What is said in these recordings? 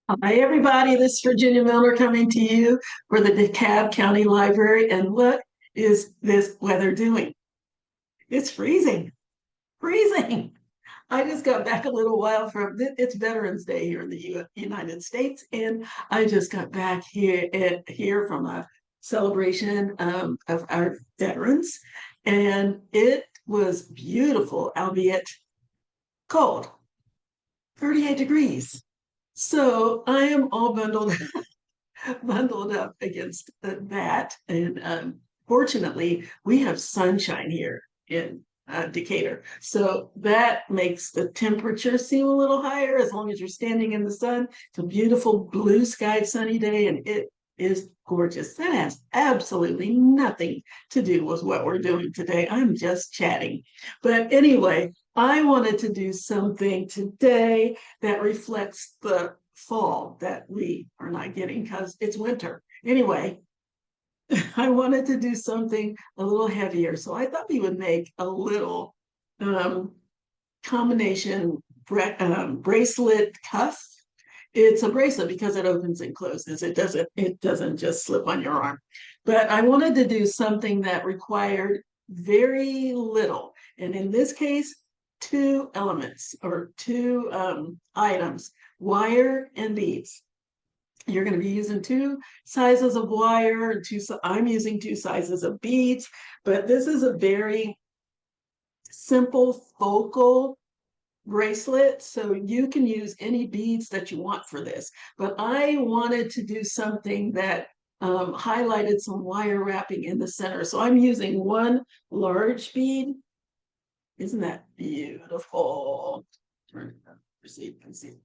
Hi, everybody. This is Virginia Miller coming to you for the DeKalb County Library. And what is this weather doing? It's freezing, freezing. I just got back a little while from it's Veterans Day here in the United States, and I just got back here from a celebration of our veterans, and it was beautiful, albeit cold, 38 degrees. So I am all bundled up against that. And fortunately, we have sunshine here in Decatur. So that makes the temperature seem a little higher as long as you're standing in the sun. It's a beautiful blue sky sunny day and it is gorgeous. That has absolutely nothing to do with what we're doing today. I'm just chatting. But anyway, I wanted to do something today that reflects the fall that we are not getting because it's winter. Anyway, I wanted to do something a little heavier. So I thought we would make a little um, combination bracelet cuff. It's a bracelet because it opens and closes. It doesn't just slip on your arm. But I wanted to do something that required very little. And in this case, two elements or two items, wire and beads. You're going to be using two sizes of wire and I'm using two sizes of beads, but this is a very simple focal bracelet, so you can use any beads that you want for this. But I wanted to do something that highlighted some wire wrapping in the center. So I'm using one large bead. Isn't that beautiful? Turn it up so you can see.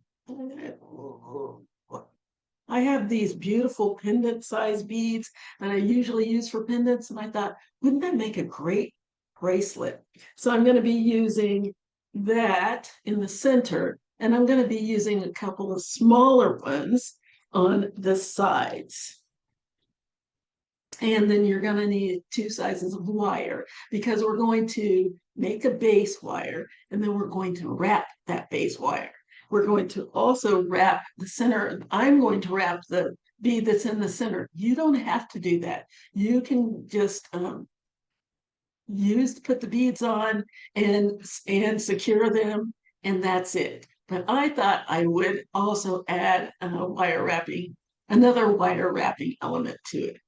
I have these beautiful pendant size beads that I usually use for pendants, and I thought, wouldn't that make a great bracelet? So I'm going to be using that in the center, and I'm going to be using a couple of smaller ones on the sides. And then you're going to need two sizes of wire because we're going to make a base wire and then we're going to wrap that base wire. We're going to also wrap the center. I'm going to wrap the bead that's in the center. You don't have to do that. You can just put the beads on and secure them, and that's it. But I thought I would also add another wire wrapping element to it.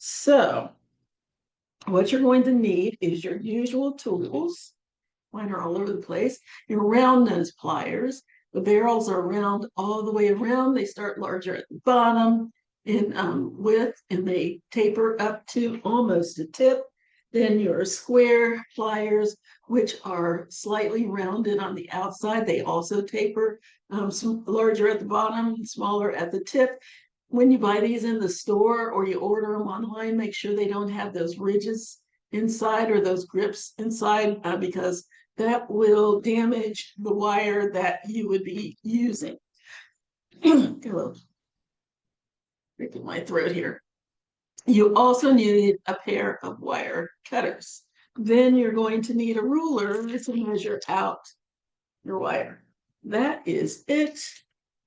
So what you're going to need is your usual tools. Mine are all over the place. Your round nose pliers. The barrels are round all the way around. They start larger at the bottom in width and they taper up to almost a tip. Then your square pliers, which are slightly rounded on the outside, they also taper larger at the bottom, smaller at the tip. When you buy these in the store or you order them online, make sure they don't have those ridges inside or those grips inside because that will damage the wire that you would be using. Get a little trick in my throat here. You also need a pair of wire cutters. Then you're going to need a ruler to measure out your wire. That is it.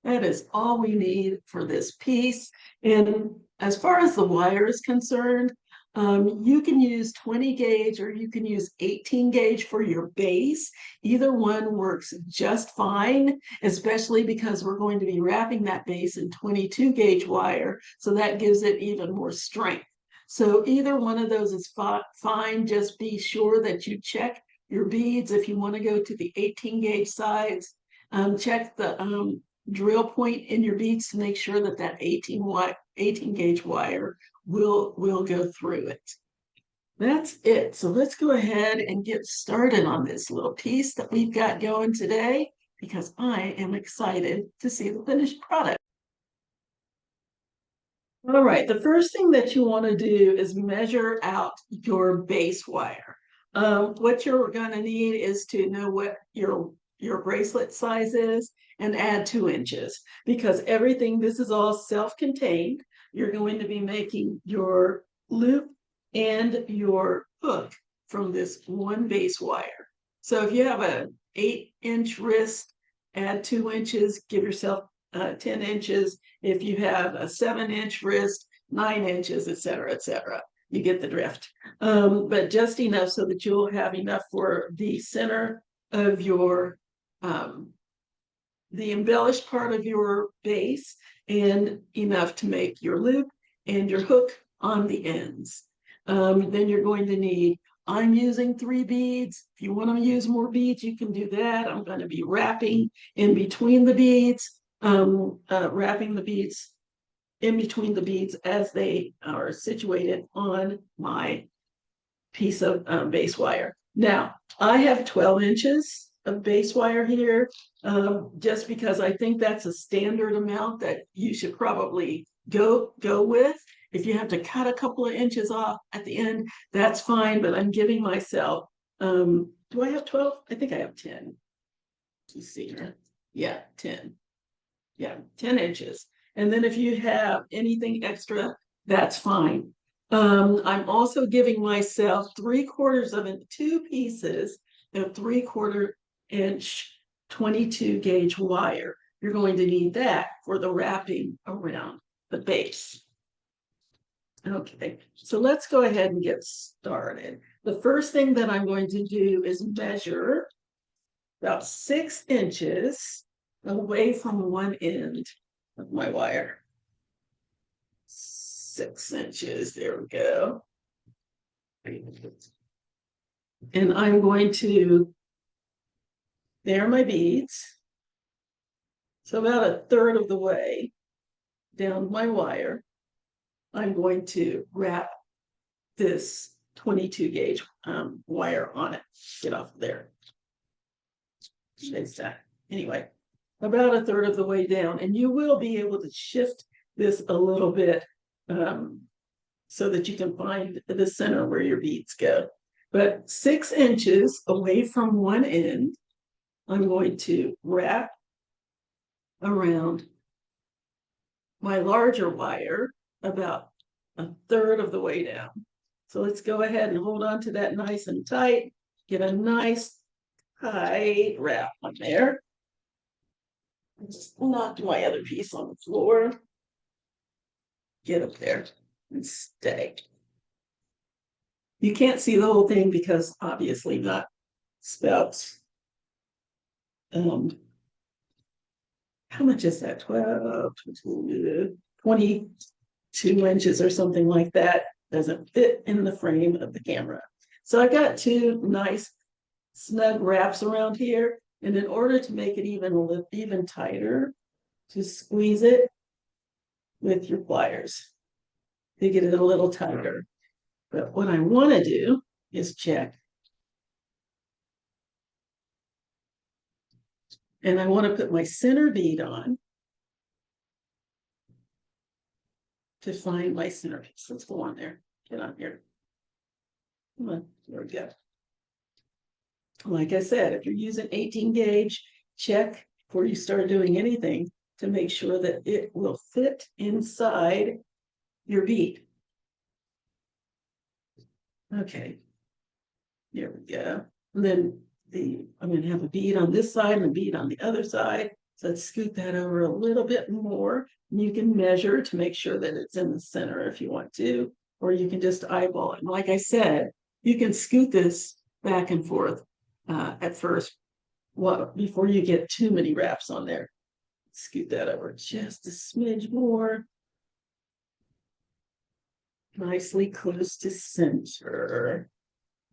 That is all we need for this piece. And as far as the wire is concerned, you can use 20 gauge or you can use 18 gauge for your base. Either one works just fine, especially because we're going to be wrapping that base in 22 gauge wire. So that gives it even more strength. So either one of those is fine. Just be sure that you check your beads. If you want to go to the 18 gauge sides, check the drill point in your beads to make sure that that 18 gauge wire will go through it. That's it. So let's go ahead and get started on this little piece that we've got going today because I am excited to see the finished product. All right, the first thing that you want to do is measure out your base wire. What you're going to need is to know what your bracelet size is and add 2 inches because this is all self-contained. You're going to be making your loop and your hook from this one base wire. So if you have an 8-inch wrist, add 2 inches, give yourself 10 inches. If you have a 7-inch wrist, 9 inches, et cetera, et cetera. You get the drift. But just enough so that you'll have enough for the center of your, the embellished part of your base, and enough to make your loop and your hook on the ends. Then you're going to need, I'm using 3 beads. If you want to use more beads, you can do that. I'm going to be wrapping in between the beads, wrapping the beads in between the beads as they are situated on my piece of base wire. Now, I have 12 inches of base wire here, just because I think that's a standard amount that you should probably go with. If you have to cut a couple of inches off at the end, that's fine, but I'm giving myself, do I have 12? I think I have 10. Let's see here. Yeah, 10. Yeah, 10 inches. And then if you have anything extra, that's fine. I'm also giving myself 3/4 of it, 2 pieces of 3/4 inch 22 gauge wire. You're going to need that for the wrapping around the base. Okay, so let's go ahead and get started. The first thing that I'm going to do is measure about 6 inches away from one end of my wire. 6 inches, there we go. And I'm going to, there are my beads. So about 1/3 of the way down my wire, I'm going to wrap this 22 gauge wire on it. Get off there. Anyway, about 1/3 of the way down, and you will be able to shift this a little bit so that you can find the center where your beads go. But 6 inches away from one end, I'm going to wrap around my larger wire about 1/3 of the way down. So let's go ahead and hold on to that nice and tight. Get a nice tight wrap on there. Just knock my other piece on the floor. Get up there and stay. You can't see the whole thing because obviously not spouts. How much is that? 12, 22 inches or something like that. Doesn't fit in the frame of the camera. So I got 2 nice snug wraps around here. And in order to make it even tighter, just squeeze it with your pliers to get it a little tighter. But what I want to do is check. And I want to put my center bead on to find my center piece. Let's go on there. Get on here. Come on, there we go. Like I said, if you're using 18 gauge, check before you start doing anything to make sure that it will fit inside your bead. Okay, here we go. And then I'm going to have a bead on this side and a bead on the other side. So let's scoot that over a little bit more. And you can measure to make sure that it's in the center if you want to, or you can just eyeball it. And like I said, you can scoot this back and forth at first, before you get too many wraps on there. Scoot that over just a smidge more. Nicely close to center.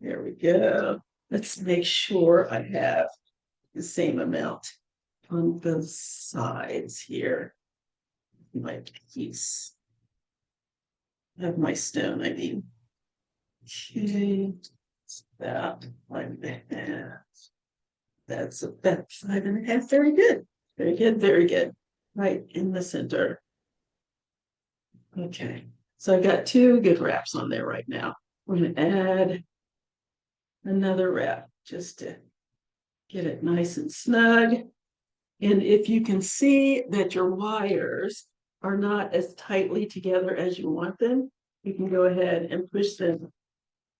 There we go. Let's make sure I have the same amount on both sides here. My piece of my stone, I mean. Okay, that like that. That's about 5.5. Very good. Very good. Very good. Right in the center. Okay. So I've got 2 good wraps on there right now. We're going to add another wrap just to get it nice and snug. And if you can see that your wires are not as tightly together as you want them, you can go ahead and push them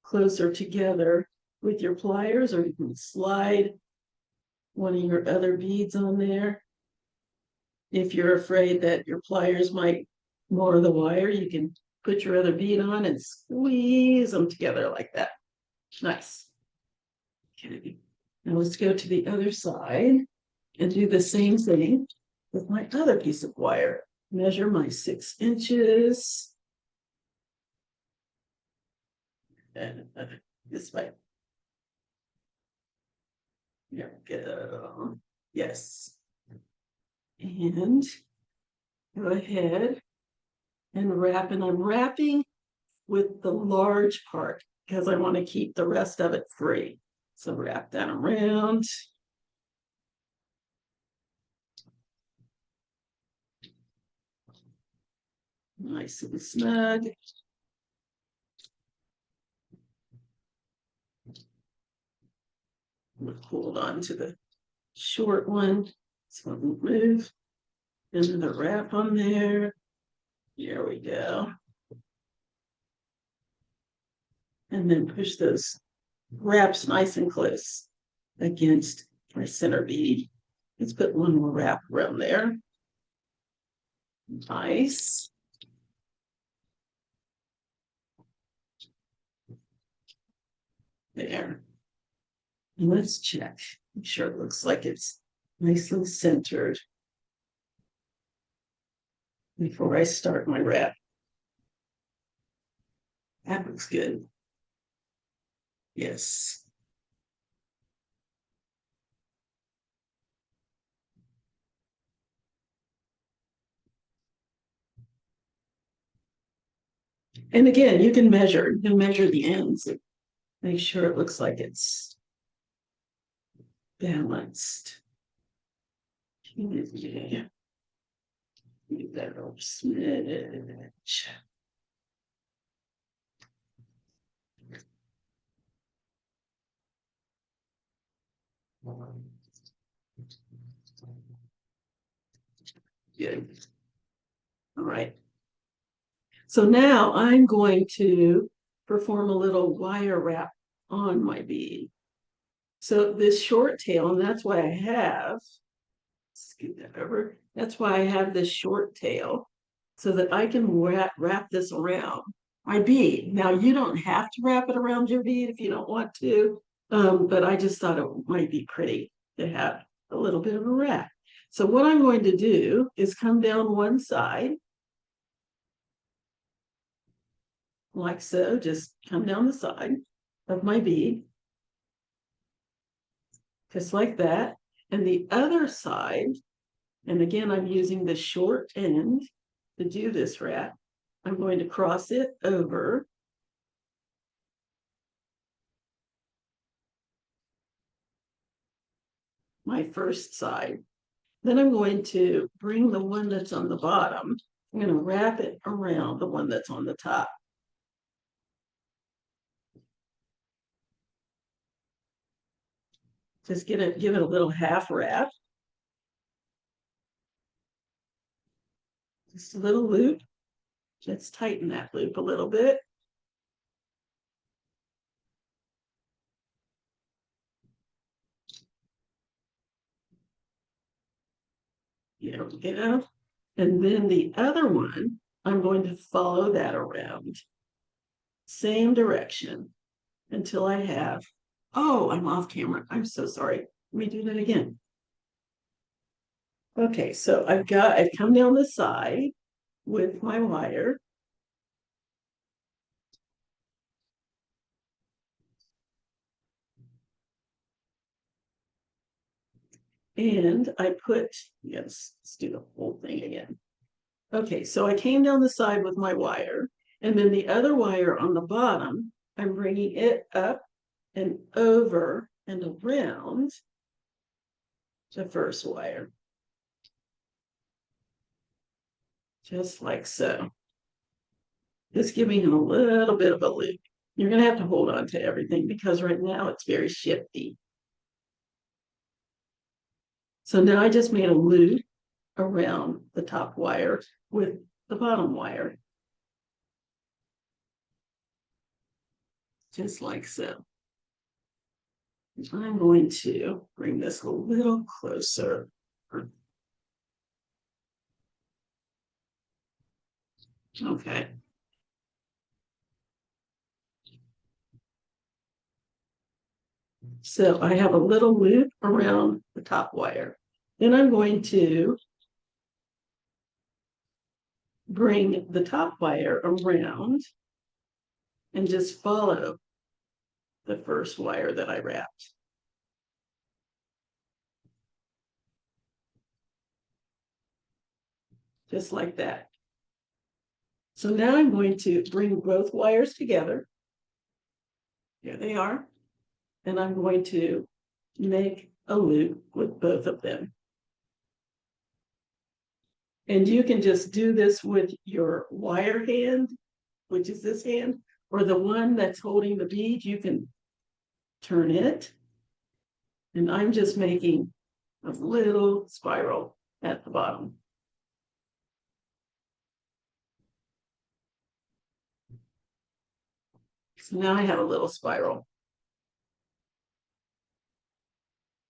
closer together with your pliers, or you can slide one of your other beads on there If you're afraid that your pliers might more the wire, you can put your other bead on and squeeze them together like that. Nice. Okay. Now let's go to the other side and do the same thing with my other piece of wire. Measure my 6 inches. And this way. There we go. Yes. And go ahead and wrap. And I'm wrapping with the large part because I want to keep the rest of it free. So wrap that around. Nice and snug. Hold on to the short one so it won't move. And then the wrap on there. There we go. And then push those wraps nice and close against my center bead. Let's put one more wrap around there. Nice. There. And let's check. Make sure it looks like it's nicely centered before I start my wrap. That looks good. Yes. And again, you can measure the ends and make sure it looks like it's balanced. Yeah. That little smidge. Good. All right. So now I'm going to perform a little wire wrap on my bead. So this short tail, and that's why I have, scoot that over. That's why I have this short tail so that I can wrap this around my bead. Now you don't have to wrap it around your bead if you don't want to, but I just thought it might be pretty to have a little bit of a wrap. So what I'm going to do is come down one side like so, just come down the side of my bead, just like that. And the other side, and again, I'm using the short end to do this wrap. I'm going to cross it over my first side. Then I'm going to bring the one that's on the bottom. I'm going to wrap it around the one that's on the top. Just give it a little half wrap. Just a little loop. Let's tighten that loop a little bit. There we go. And then the other one, I'm going to follow that around. Same direction until I have, oh, I'm off camera. I'm so sorry. Let me do that again. Okay, so I've come down the side with my wire. And I put, yes, let's do the whole thing again. Okay, so I came down the side with my wire, and then the other wire on the bottom, I'm bringing it up and over and around the first wire. Just like so. Just giving a little bit of a loop. You're going to have to hold on to everything because right now it's very shifty. So now I just made a loop around the top wire with the bottom wire. Just like so. I'm going to bring this a little closer. Okay. So I have a little loop around the top wire. Then I'm going to bring the top wire around and just follow the first wire that I wrapped. Just like that. So now I'm going to bring both wires together. Here they are. And I'm going to make a loop with both of them. And you can just do this with your wire hand, which is this hand, or the one that's holding the bead. You can turn it. And I'm just making a little spiral at the bottom. So now I have a little spiral.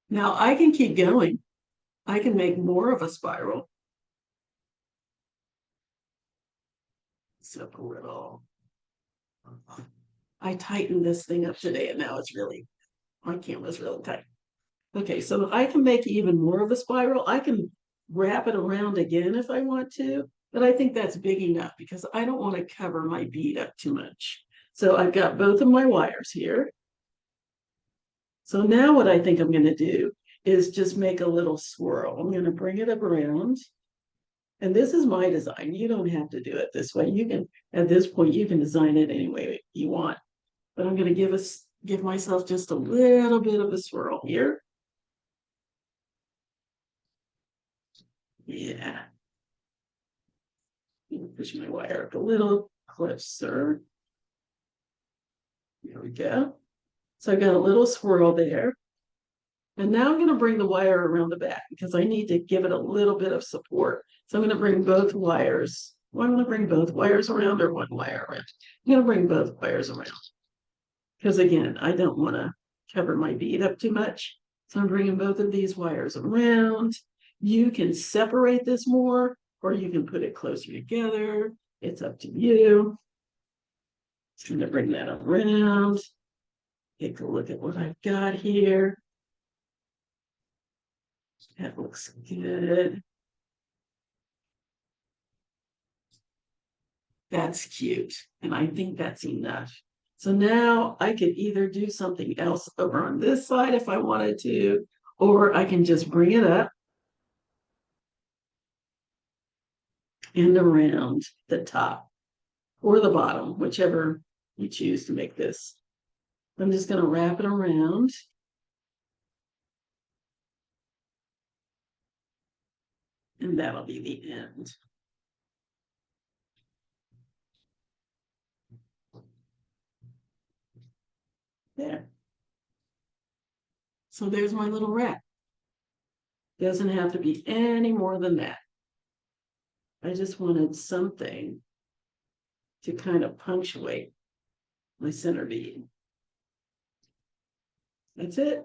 Now I can keep going. I can make more of a spiral. So a little. I tightened this thing up today and now it's really, my camera's really tight. Okay, so I can make even more of a spiral. I can wrap it around again if I want to, but I think that's big enough because I don't want to cover my bead up too much. So I've got both of my wires here. So now what I think I'm going to do is just make a little swirl. I'm going to bring it up around. And this is my design. You don't have to do it this way. You can, at this point, you can design it any way you want. But I'm going to give myself just a little bit of a swirl here. Yeah. Push my wire up a little closer. There we go. So I got a little swirl there. And now I'm going to bring the wire around the back because I need to give it a little bit of support. So I'm going to bring both wires. Well, I'm going to bring both wires around or one wire around. I'm going to bring both wires around. Because again, I don't want to cover my bead up too much. So I'm bringing both of these wires around. You can separate this more or you can put it closer together. It's up to you. So I'm going to bring that around. Take a look at what I've got here. That looks good. That's cute. And I think that's enough. So now I could either do something else over on this side if I wanted to, or I can just bring it up and around the top or the bottom, whichever you choose to make this. I'm just going to wrap it around. And that'll be the end. There. So there's my little wrap. Doesn't have to be any more than that. I just wanted something to kind of punctuate my center bead. That's it.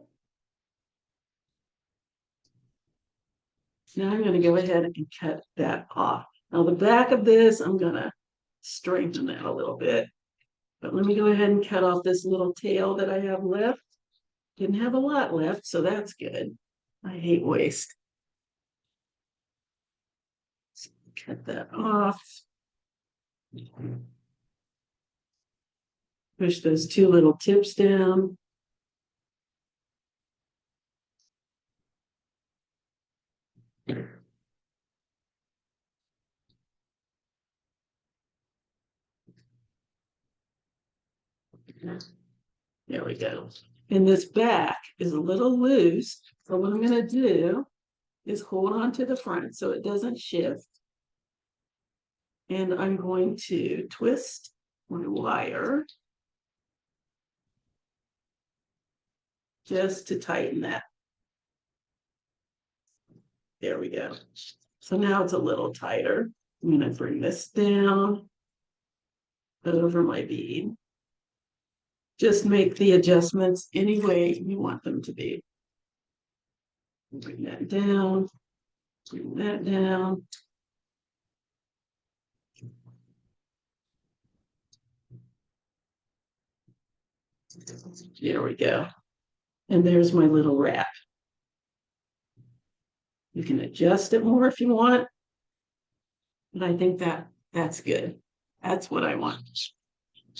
Now I'm going to go ahead and cut that off. Now the back of this, I'm going to strengthen that a little bit. But let me go ahead and cut off this little tail that I have left. Didn't have a lot left, so that's good. I hate waste. So cut that off. Push those two little tips down. There we go. And this back is a little loose. So what I'm going to do is hold on to the front so it doesn't shift. And I'm going to twist my wire just to tighten that. There we go. So now it's a little tighter. I'm going to bring this down over my bead. Just make the adjustments any way you want them to be. Bring that down, bring that down. There we go. And there's my little wrap. You can adjust it more if you want, but I think that's good. That's what I want.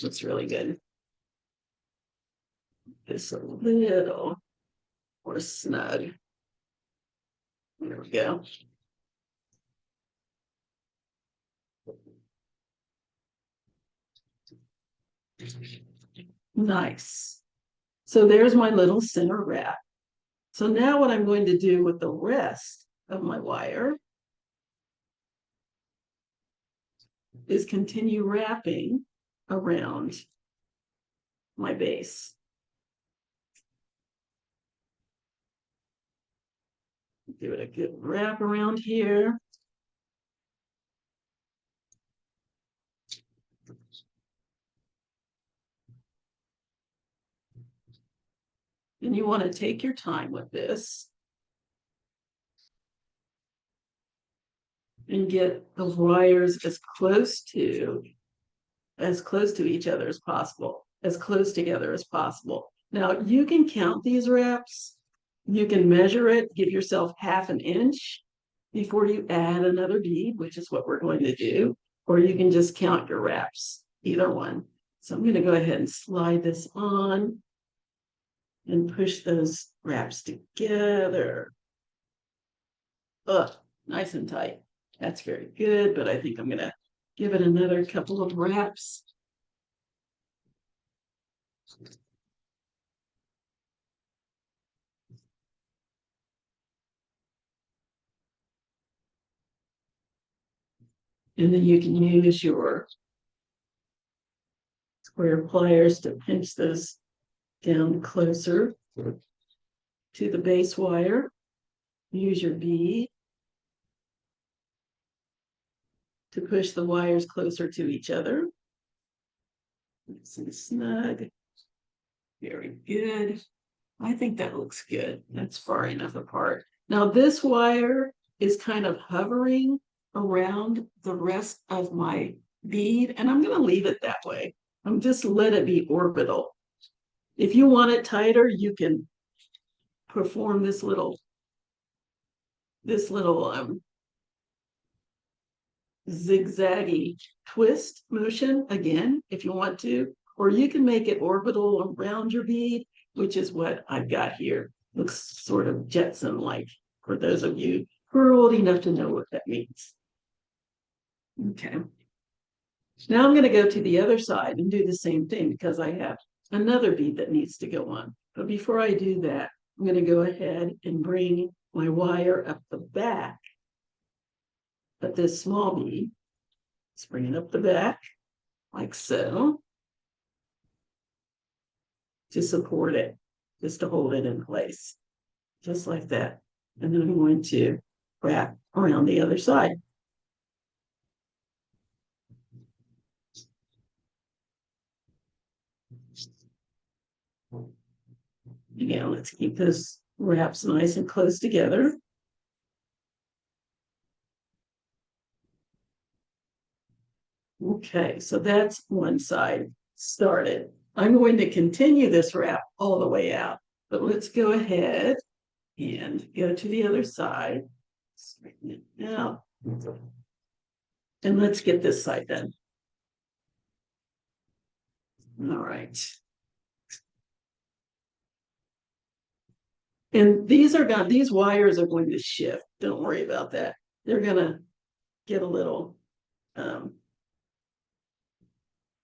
Looks really good. Just a little more snug. There we go. Nice. So there's my little center wrap. So now what I'm going to do with the rest of my wire is continue wrapping around my base. Give it a good wrap around here. And you want to take your time with this and get the wires as close to each other as possible, as close together as possible. Now you can count these wraps, you can measure it, give yourself half an inch before you add another bead, which is what we're going to do, or you can just count your wraps, either one. So I'm going to go ahead and slide this on and push those wraps together. Ugh, nice and tight. That's very good, but I think I'm going to give it another couple of wraps. And then you can use your square pliers to pinch those down closer to the base wire. Use your bead to push the wires closer to each other. Nice and snug. Very good. I think that looks good. That's far enough apart. Now this wire is kind of hovering around the rest of my bead, and I'm going to leave it that way. I'm just let it be orbital. If you want it tighter, you can perform this little zigzaggy twist motion again if you want to, or you can make it orbital around your bead, which is what I've got here. Looks sort of Jetson like for those of you who are old enough to know what that means. Okay. Now I'm going to go to the other side and do the same thing because I have another bead that needs to go on. But before I do that, I'm going to go ahead and bring my wire up the back of this small bead. Let's bring it up the back like so to support it, just to hold it in place, just like that. And then I'm going to wrap around the other side. Again, let's keep those wraps nice and close together. Okay, so that's one side started. I'm going to continue this wrap all the way out, but let's go ahead and go to the other side, straighten it out, and let's get this side done. All right. And these wires are going to shift. Don't worry about that. They're going to get a little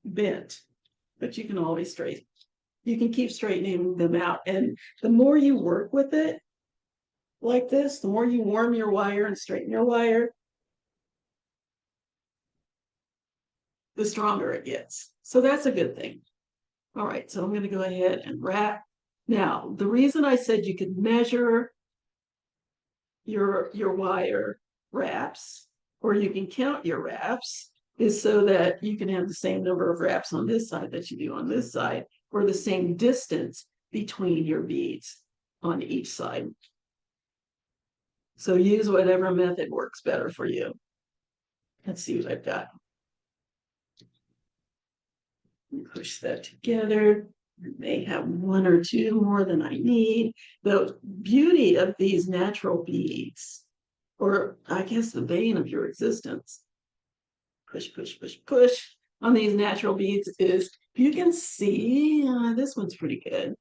bent, but you can always straighten. You can keep straightening them out. And the more you work with it like this, the more you warm your wire and straighten your wire, the stronger it gets. So that's a good thing. All right, so I'm going to go ahead and wrap. Now, the reason I said you could measure your wire wraps, or you can count your wraps, is so that you can have the same number of wraps on this side that you do on this side, or the same distance between your beads on each side. So use whatever method works better for you. Let's see what I've got. Push that together. I may have one or two more than I need. The beauty of these natural beads, or I guess the bane of your existence, push, push, push, push on these natural beads is you can see this one's pretty good,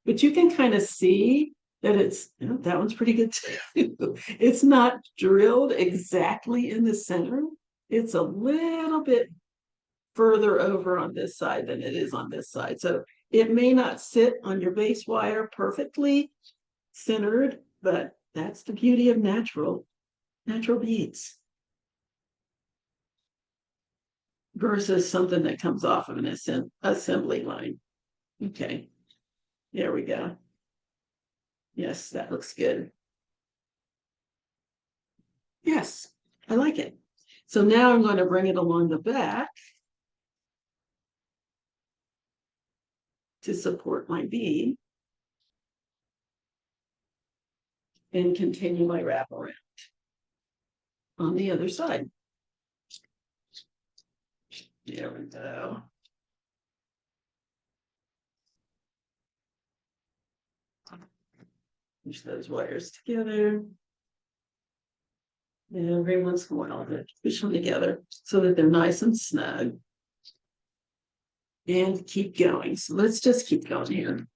but you can kind of see that it's that one's pretty good too. It's not drilled exactly in the center. It's a little bit further over on this side than it is on this side. So it may not sit on your base wire perfectly centered, but that's the beauty of natural beads versus something that comes off of an assembly line. Okay, there we go. Yes, that looks good. Yes, I like it. So now I'm going to bring it along the back to support my bead and continue my wrap around on the other side. There we go. Push those wires together. And every once in a while, I push them together so that they're nice and snug. And keep going. So let's just keep going here.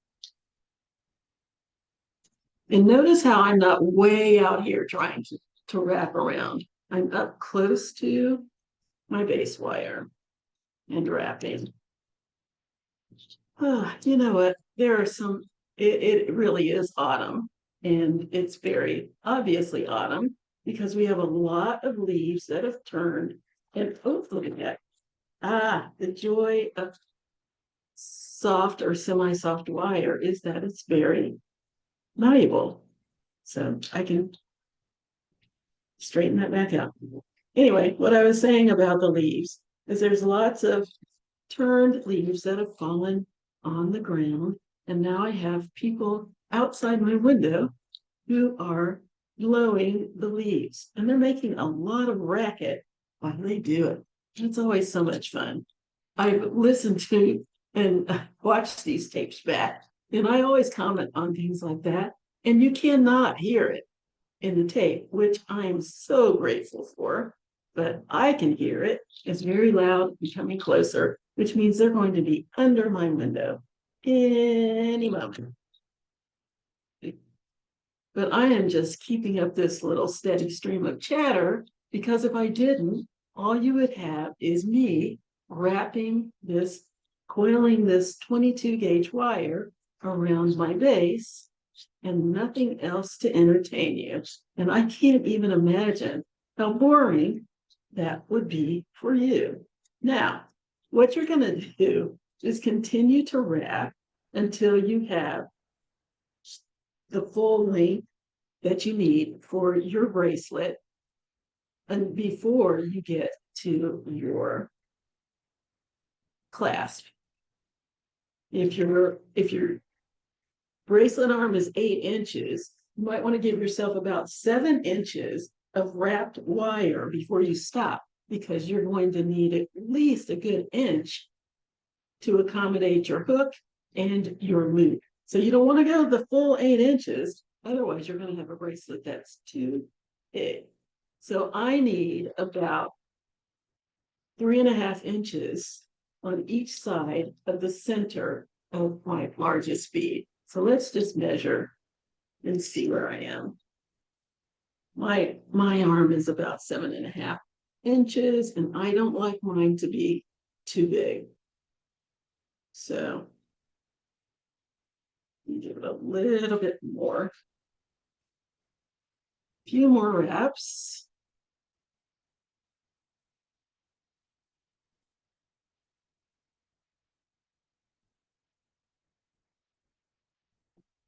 And notice how I'm not way out here trying to wrap around. I'm up close to my base wire and wrapping. You know what? There are some, it really is autumn. And it's very obviously autumn because we have a lot of leaves that have turned. And oh, look at that. The joy of soft or semi-soft wire is that it's very malleable. So I can straighten that back out. Anyway, what I was saying about the leaves is there's lots of turned leaves that have fallen on the ground. And now I have people outside my window who are blowing the leaves. And they're making a lot of racket while they do it. It's always so much fun. I've listened to and watched these tapes back, and I always comment on things like that. And you cannot hear it in the tape, which I am so grateful for. But I can hear it. It's very loud, becoming closer, which means they're going to be under my window any moment. But I am just keeping up this little steady stream of chatter because if I didn't, all you would have is me wrapping this, coiling this 22 gauge wire around my base and nothing else to entertain you. And I can't even imagine how boring that would be for you. Now, what you're going to do is continue to wrap until you have the full length that you need for your bracelet and before you get to your clasp. If your bracelet arm is 8 inches, you might want to give yourself about 7 inches of wrapped wire before you stop, because you're going to need at least a good inch to accommodate your hook and your loop. So you don't want to go the full 8 inches. Otherwise, you're going to have a bracelet that's too big. So I need about 3.5 inches on each side of the center of my largest bead. So let's just measure and see where I am. My arm is about 7.5 inches, and I don't like mine to be too big. So give it a little bit more. A few more wraps.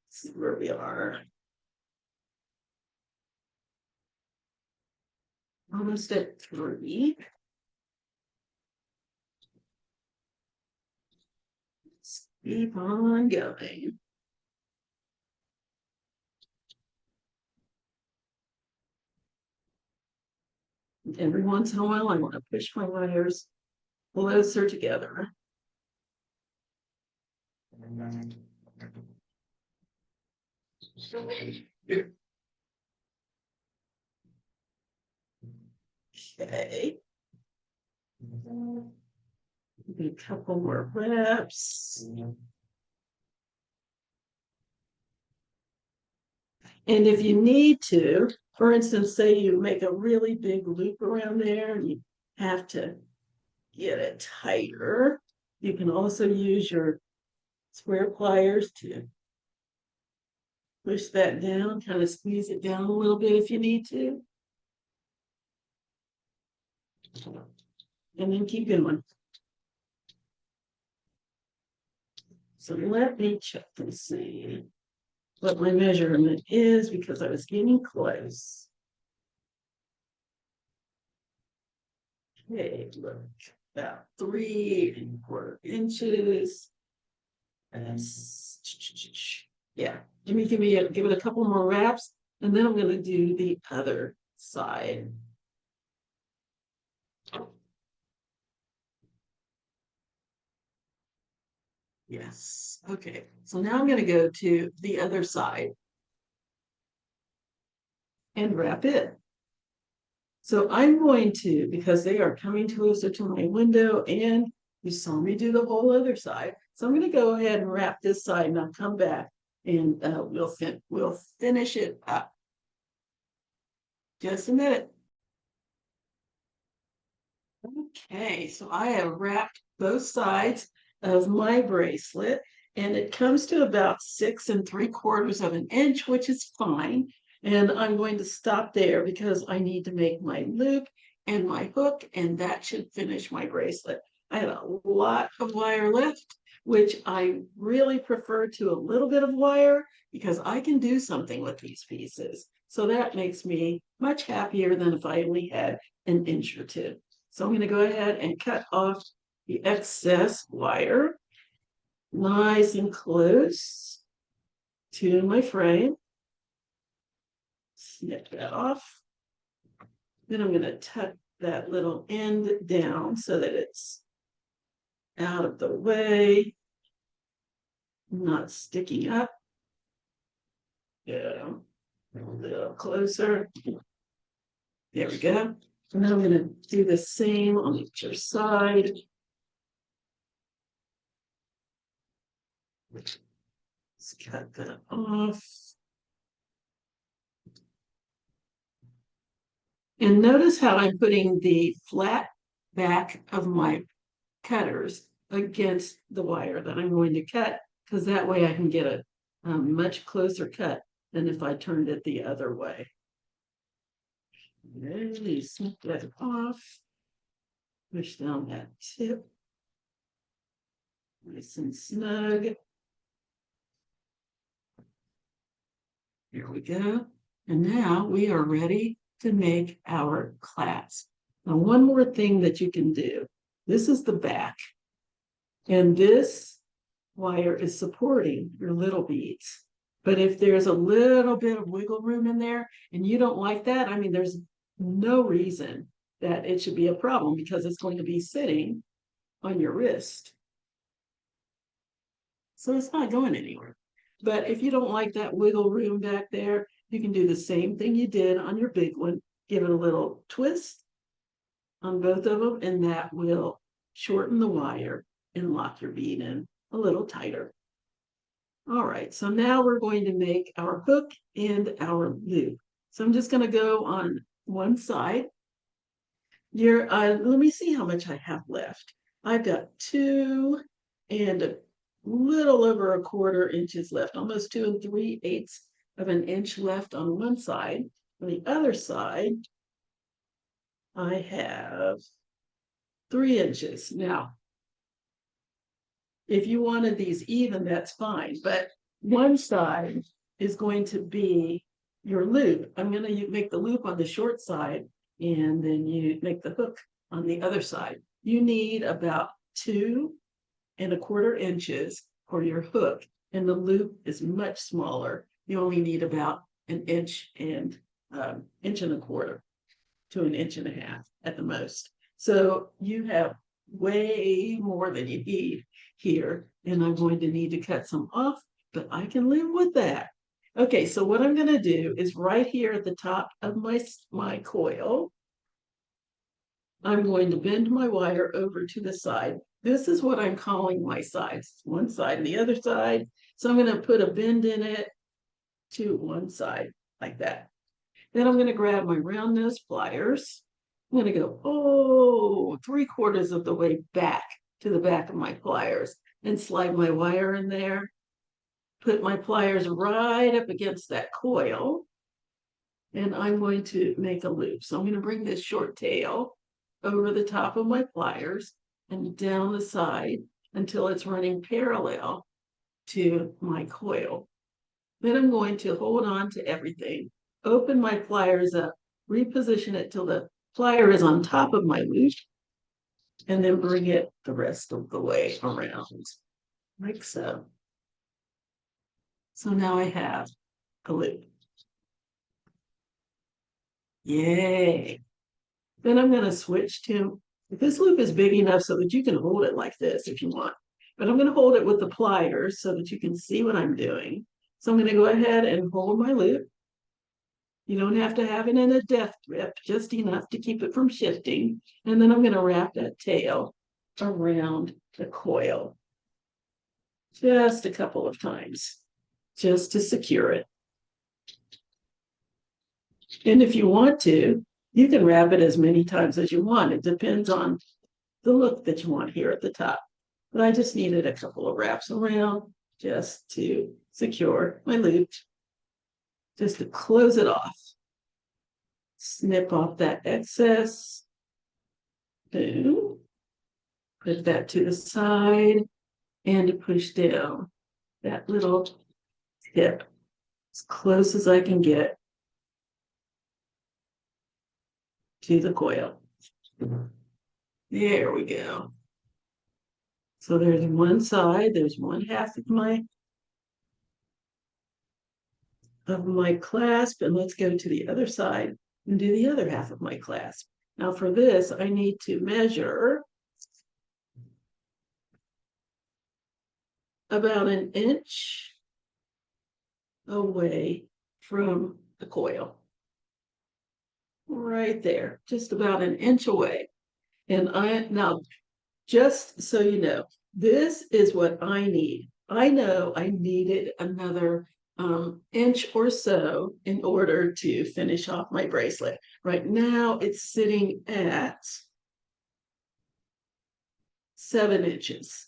See where we are. Almost at 3. Let's keep on going. Every once in a while, I want to push my wires closer together. Okay. A couple more wraps. And if you need to, for instance, say you make a really big loop around there and you have to get it tighter, you can also use your square pliers to push that down, kind of squeeze it down a little bit if you need to. And then keep going. So let me check and see what my measurement is because I was getting close. Okay, look, about 3¼ inches. Yeah, give it a couple more wraps, and then I'm going to do the other side. Yes. Okay. So now I'm going to go to the other side and wrap it. So I'm going to, because they are coming closer to my window, and you saw me do the whole other side. So I'm going to go ahead and wrap this side, and I'll come back and we'll finish it up. Just a minute. Okay, so I have wrapped both sides of my bracelet, and it comes to about 6¾ inch, which is fine. And I'm going to stop there because I need to make my loop and my hook, and that should finish my bracelet. I have a lot of wire left, which I really prefer to a little bit of wire because I can do something with these pieces. So that makes me much happier than if I only had an inch or two. So I'm going to go ahead and cut off the excess wire nice and close to my frame. Snip that off. Then I'm going to tuck that little end down so that it's out of the way, not sticking up. Yeah, a little closer. There we go. And then I'm going to do the same on each side. Let's cut that off. And notice how I'm putting the flat back of my cutters against the wire that I'm going to cut, because that way I can get a much closer cut than if I turned it the other way. Really snip that off. Push down that tip. Nice and snug. Here we go. And now we are ready to make our clasp. Now, one more thing that you can do. This is the back, and this wire is supporting your little beads. But if there's a little bit of wiggle room in there and you don't like that, I mean, there's no reason that it should be a problem because it's going to be sitting on your wrist. So it's not going anywhere. But if you don't like that wiggle room back there, you can do the same thing you did on your big one. Give it a little twist on both of them, and that will shorten the wire and lock your bead in a little tighter. All right, so now we're going to make our hook and our loop. So I'm just going to go on one side. Let me see how much I have left. I've got 2 and a little over 1/4 inches left, almost 2 3/8 of an inch left on one side. On the other side, I have 3 inches. Now, if you wanted these even, that's fine, but one side is going to be your loop. I'm going to make the loop on the short side, and then you make the hook on the other side. You need about 2 1/4 inches for your hook, and the loop is much smaller. You only need about an inch and 1.25 inches to 1.5 inches at the most. So you have way more than you need here. And I'm going to need to cut some off, but I can live with that. Okay, so what I'm going to do is right here at the top of my coil, I'm going to bend my wire over to the side. This is what I'm calling my sides, one side and the other side. So I'm going to put a bend in it to one side like that. Then I'm going to grab my round nose pliers. I'm going to go, 3/4 of the way back to the back of my pliers and slide my wire in there. Put my pliers right up against that coil. And I'm going to make a loop. So I'm going to bring this short tail over the top of my pliers and down the side until it's running parallel to my coil. Then I'm going to hold on to everything, open my pliers up, reposition it till the plier is on top of my loop, and then bring it the rest of the way around, like so. So now I have a loop. Yay. Then I'm going to switch to, this loop is big enough so that you can hold it like this if you want, but I'm going to hold it with the pliers so that you can see what I'm doing. So I'm going to go ahead and hold my loop. You don't have to have it in a death grip, just enough to keep it from shifting. And then I'm going to wrap that tail around the coil just a couple of times, just to secure it. And if you want to, you can wrap it as many times as you want. It depends on the look that you want here at the top. But I just needed a couple of wraps around just to secure my loop, just to close it off. Snip off that excess. Boom. Put that to the side and push down that little tip as close as I can get to the coil. There we go. So there's one side, there's one half of my clasp, and let's go to the other side and do the other half of my clasp. Now for this, I need to measure about an inch away from the coil. Right there, just about an inch away. And now, just so you know, this is what I need. I know I needed another inch or so in order to finish off my bracelet. Right now, it's sitting at 7 inches.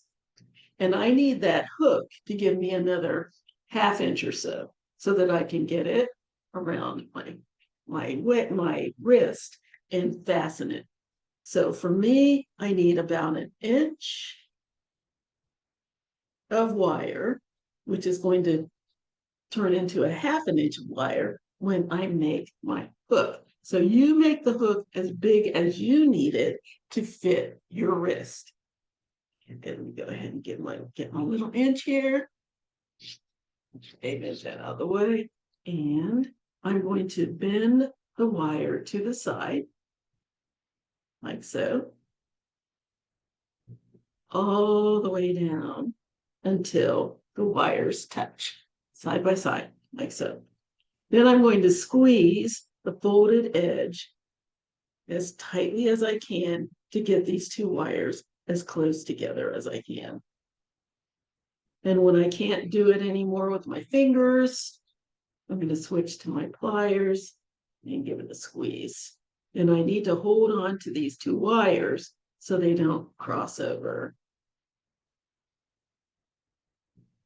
And I need that hook to give me another ½ inch or so that I can get it around my wrist and fasten it. So for me, I need about an inch of wire, which is going to turn into a ½ inch of wire when I make my hook. So you make the hook as big as you need it to fit your wrist. And then we go ahead and get my little inch here. Move that out of the way. And I'm going to bend the wire to the side, like so, all the way down until the wires touch side by side, like so. Then I'm going to squeeze the folded edge as tightly as I can to get these two wires as close together as I can. And when I can't do it anymore with my fingers, I'm going to switch to my pliers and give it a squeeze. And I need to hold on to these two wires so they don't cross over.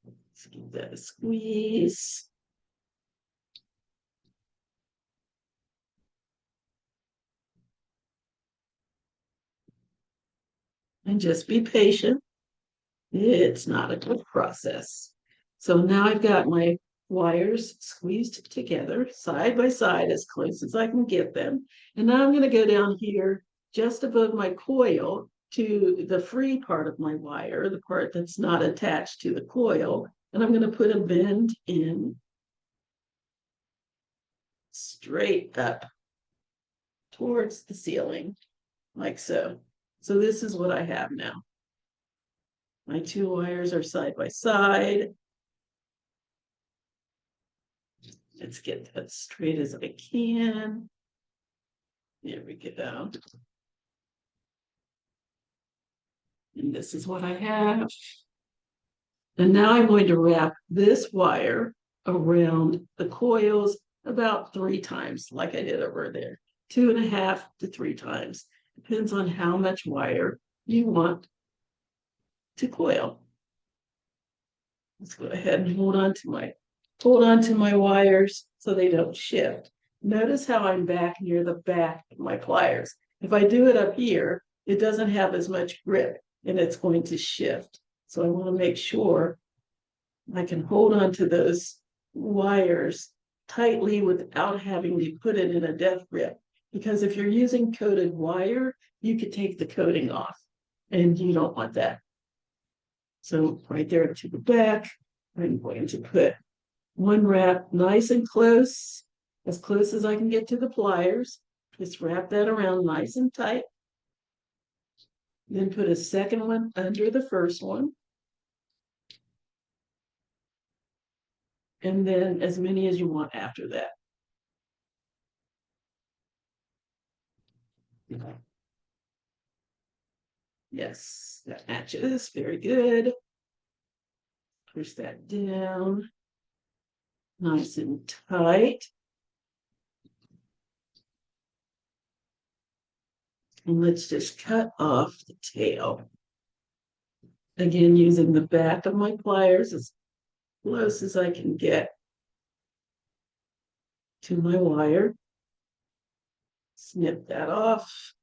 Let's give that a squeeze. And just be patient. It's not a quick process. So now I've got my wires squeezed together side by side as close as I can get them. And now I'm going to go down here just above my coil to the free part of my wire, the part that's not attached to the coil. And I'm going to put a bend in straight up towards the ceiling, like so. So this is what I have now. My two wires are side by side. Let's get that straight as I can. There we go. And this is what I have. And now I'm going to wrap this wire around the coils about 3 times, like I did over there. 2.5 to 3 times. Depends on how much wire you want to coil. Let's go ahead and hold on to my wires so they don't shift. Notice how I'm back near the back of my pliers. If I do it up here, it doesn't have as much grip and it's going to shift. So I want to make sure I can hold on to those wires tightly without having to put it in a death grip. Because if you're using coated wire, you could take the coating off and you don't want that. So right there to the back, I'm going to put one wrap nice and close as I can get to the pliers. Just wrap that around nice and tight. Then put a second one under the first one. And then as many as you want after that. Yes, that matches. Very good. Push that down. Nice and tight. And let's just cut off the tail. Again, using the back of my pliers as close as I can get to my wire. Snip that off.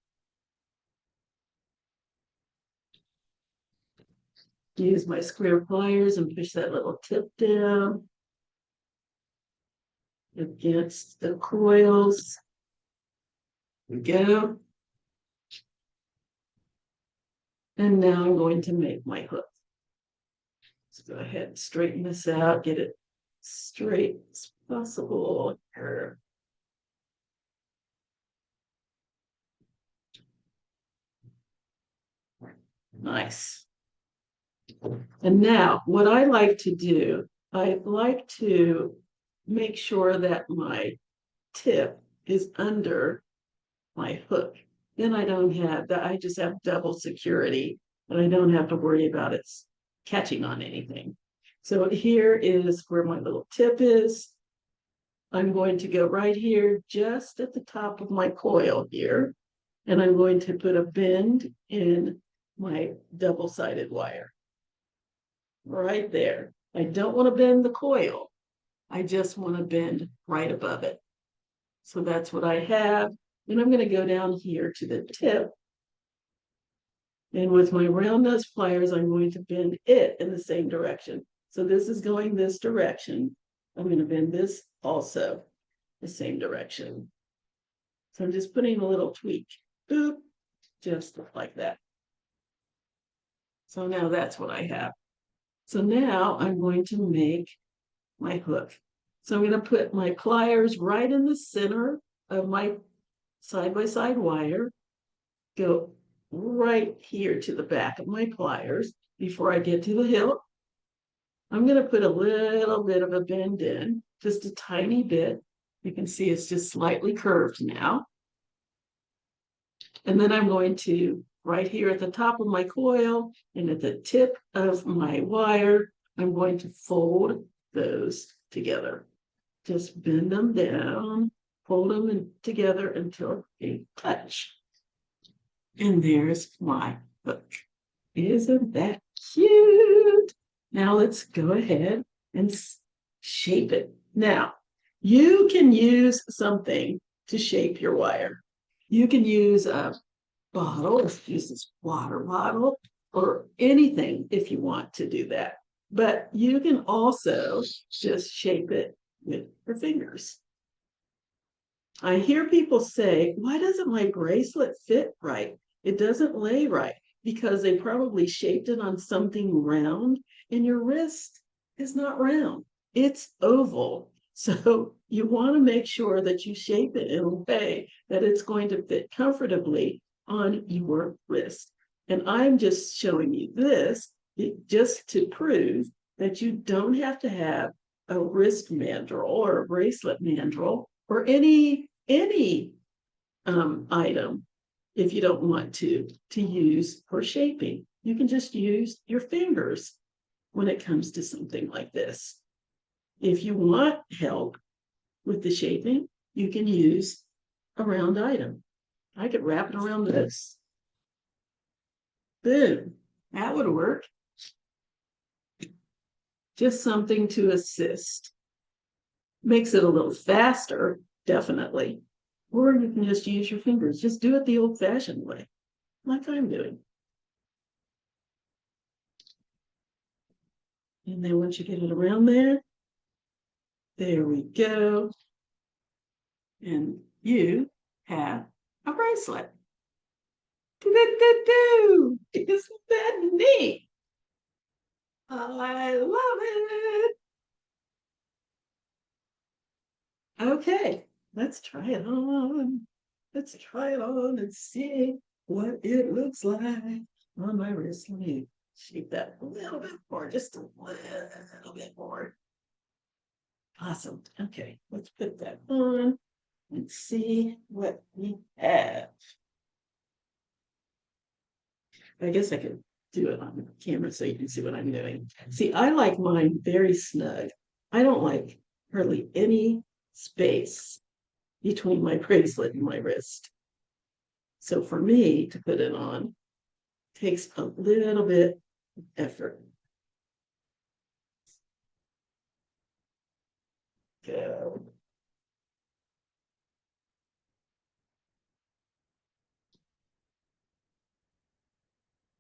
Use my square pliers and push that little tip down against the coils. There we go. And now I'm going to make my hook. Let's go ahead and straighten this out, get it straight as possible here. Nice. And now what I like to do, I like to make sure that my tip is under my hook. Then I don't have that, I just have double security and I don't have to worry about it catching on anything. So here is where my little tip is. I'm going to go right here, just at the top of my coil here, and I'm going to put a bend in my double-sided wire. Right there. I don't want to bend the coil. I just want to bend right above it. So that's what I have. And I'm going to go down here to the tip. And with my round nose pliers, I'm going to bend it in the same direction. So this is going this direction. I'm going to bend this also the same direction. So I'm just putting a little tweak. Boop, just like that. So now that's what I have. So now I'm going to make my hook. So I'm going to put my pliers right in the center of my side-by-side wire, go right here to the back of my pliers before I get to the hilt. I'm going to put a little bit of a bend in, just a tiny bit. You can see it's just slightly curved now. And then I'm going to, right here at the top of my coil and at the tip of my wire, I'm going to fold those together. Just bend them down, fold them together until they touch. And there's my hook. Isn't that cute? Now let's go ahead and shape it. Now, you can use something to shape your wire. You can use a bottle, let's use this water bottle, or anything if you want to do that. But you can also just shape it with your fingers. I hear people say, why doesn't my bracelet fit right? It doesn't lay right because they probably shaped it on something round and your wrist is not round. It's oval. So you want to make sure that you shape it in a way that it's going to fit comfortably on your wrist. And I'm just showing you this just to prove that you don't have to have a wrist mandrel or a bracelet mandrel or any item if you don't want to use for shaping. You can just use your fingers when it comes to something like this. If you want help with the shaping, you can use a round item. I could wrap it around this. Boom, that would work. Just something to assist. Makes it a little faster, definitely. Or you can just use your fingers. Just do it the old-fashioned way, like I'm doing. And then once you get it around there we go. And you have a bracelet. Do-do-do-do. Isn't that neat? I love it. Okay, let's try it on. Let's try it on and see what it looks like on my wrist. Let me shape that a little bit more, just a little bit more. Awesome. Okay, let's put that on and see what we have. I guess I could do it on camera so you can see what I'm doing. See, I like mine very snug. I don't like hardly any space between my bracelet and my wrist. So for me to put it on takes a little bit of effort. Go.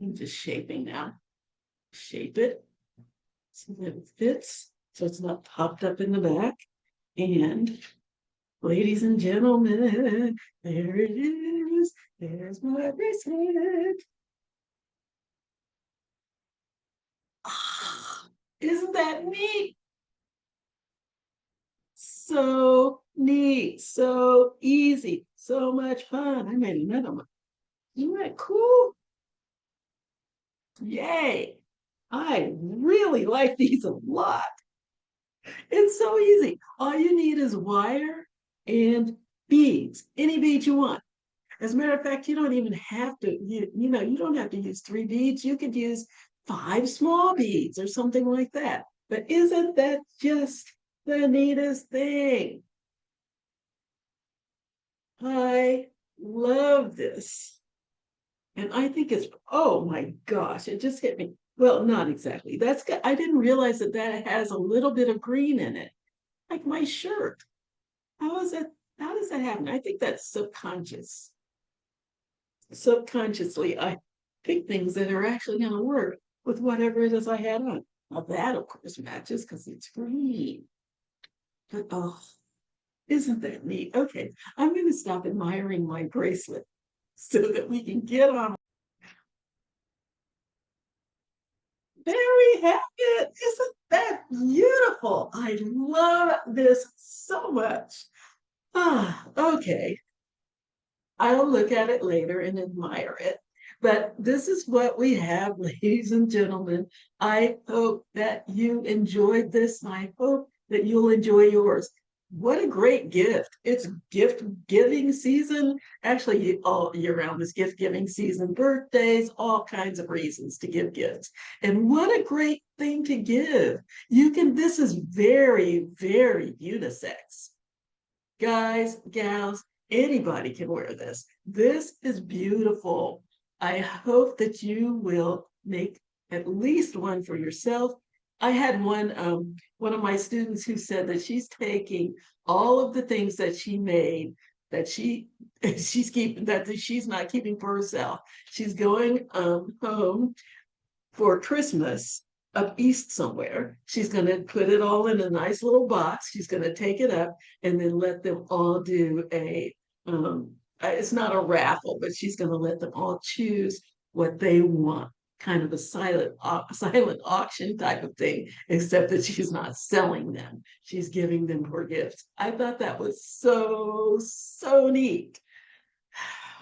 I'm just shaping now. Shape it so that it fits, so it's not popped up in the back. And ladies and gentlemen, there it is. There's my bracelet. Oh, isn't that neat? So neat, so easy, so much fun. I made another one. Isn't that cool? Yay. I really like these a lot. It's so easy. All you need is wire and beads, any beads you want. As a matter of fact, you don't even have to, you don't have to use 3 beads. You could use 5 small beads or something like that. But isn't that just the neatest thing? I love this. And I think it's, oh my gosh, it just hit me. Well, not exactly. That's good. I didn't realize that that has a little bit of green in it, like my shirt. How is it? How does that happen? I think that's subconscious. Subconsciously, I pick things that are actually going to work with whatever it is I had on. Now that, of course, matches because it's green. But oh, isn't that neat? Okay, I'm going to stop admiring my bracelet so that we can get on. There we have it. Isn't that beautiful? I love this so much. Ah, okay. I'll look at it later and admire it. But this is what we have, ladies and gentlemen. I hope that you enjoyed this, and I hope that you'll enjoy yours. What a great gift. It's gift giving season. Actually, all year round is gift giving season, birthdays, all kinds of reasons to give gifts. And what a great thing to give. This is very, very unisex. Guys, gals, anybody can wear this. This is beautiful. I hope that you will make at least one for yourself. I had one of my students who said that she's taking all of the things that she made that she's not keeping for herself. She's going home for Christmas up east somewhere. She's going to put it all in a nice little box. She's going to take it up and then let them all do it's not a raffle, but she's going to let them all choose what they want. Kind of a silent auction type of thing, except that she's not selling them. She's giving them for gifts. I thought that was so, so neat.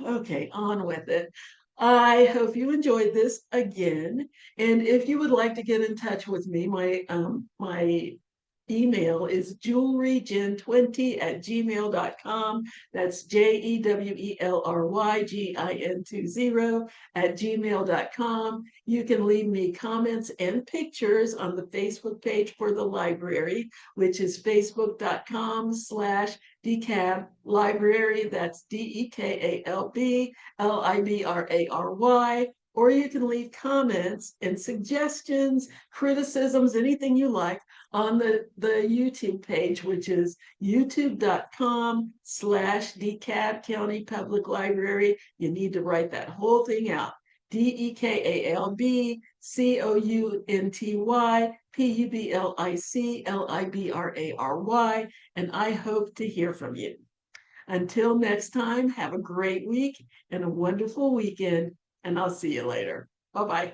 Okay, on with it. I hope you enjoyed this again. And if you would like to get in touch with me, my email is jewelrygen20@gmail.com. That's JEWELRYGIN20@gmail.com. You can leave me comments and pictures on the Facebook page for the library, which is facebook.com/DeKalb Library. That's DeKalb Library. Or you can leave comments and suggestions, criticisms, anything you like on the YouTube page, which is youtube.com/DeKalb County Public Library. You need to write that whole thing out. DeKalbCountyPublic Library. And I hope to hear from you. Until next time, have a great week and a wonderful weekend, and I'll see you later. Bye-bye.